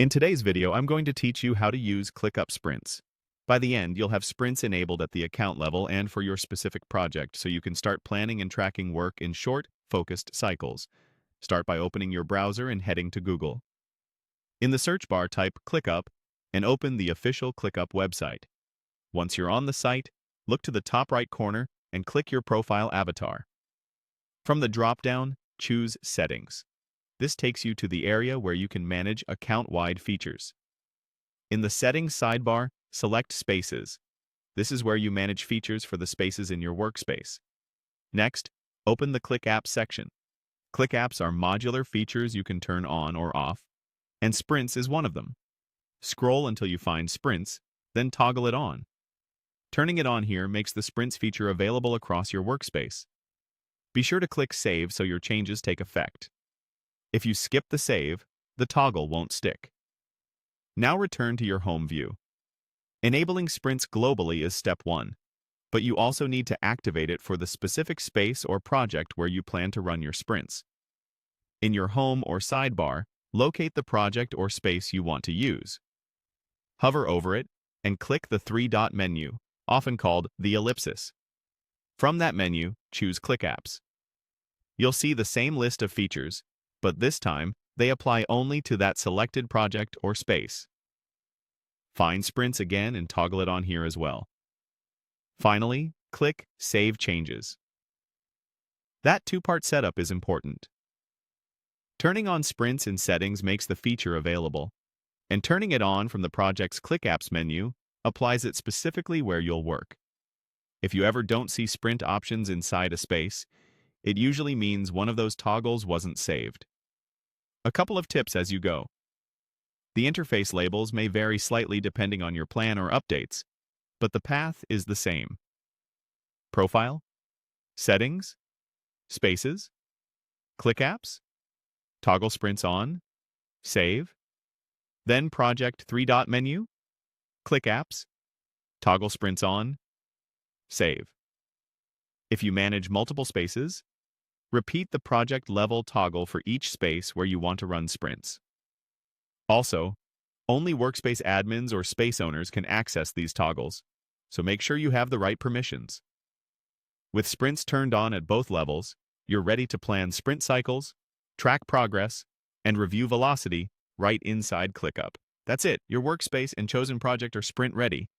In today's video, I'm going to teach you how to use ClickUp sprints. By the end, you'll have sprints enabled at the account level and for your specific project, so you can start planning and tracking work in short, focused cycles. Start by opening your browser and heading to Google. In the search bar, type ClickUp and open the official ClickUp website. Once you're on the site, look to the top right corner and click your profile avatar. From the drop-down, choose Settings. This takes you to the area where you can manage account-wide features. In the Settings sidebar, select Spaces. This is where you manage features for the spaces in your workspace. Next, open the ClickUp section. ClickUps are modular features you can turn on or off, and Sprints is one of them. Scroll until you find Sprints, then toggle it on. Turning it on here makes the Sprints feature available across your workspace. Be sure to click Save so your changes take effect. If you skip the save, the toggle won't stick. Now return to your home view. Enabling sprints globally is step 1, but you also need to activate it for the specific space or project where you plan to run your sprints. In your home or sidebar, locate the project or space you want to use. Hover over it and click the three-dot menu, often called the ellipsis. From that menu, choose ClickUps. You'll see the same list of features, but this time, they apply only to that selected project or space. Find Sprints again and toggle it on here as well. Finally, click Save Changes. That two-part setup is important. Turning on Sprints in Settings makes the feature available, and turning it on from the project's ClickUps menu applies it specifically where you'll work. If you ever don't see sprint options inside a space, it usually means one of those toggles wasn't saved. A couple of tips as you go. The interface labels may vary slightly depending on your plan or updates, but the path is the same. Profile, Settings, Spaces, ClickUps, toggle sprints on, Save, then Project three-dot menu, ClickUps, toggle sprints on, Save. If you manage multiple spaces, repeat the project level toggle for each space where you want to run sprints. Also, only workspace admins or space owners can access these toggles, so make sure you have the right permissions. With sprints turned on at both levels, you're ready to plan sprint cycles, track progress, and review velocity right inside ClickUp. That's it, your workspace and chosen project are sprint ready.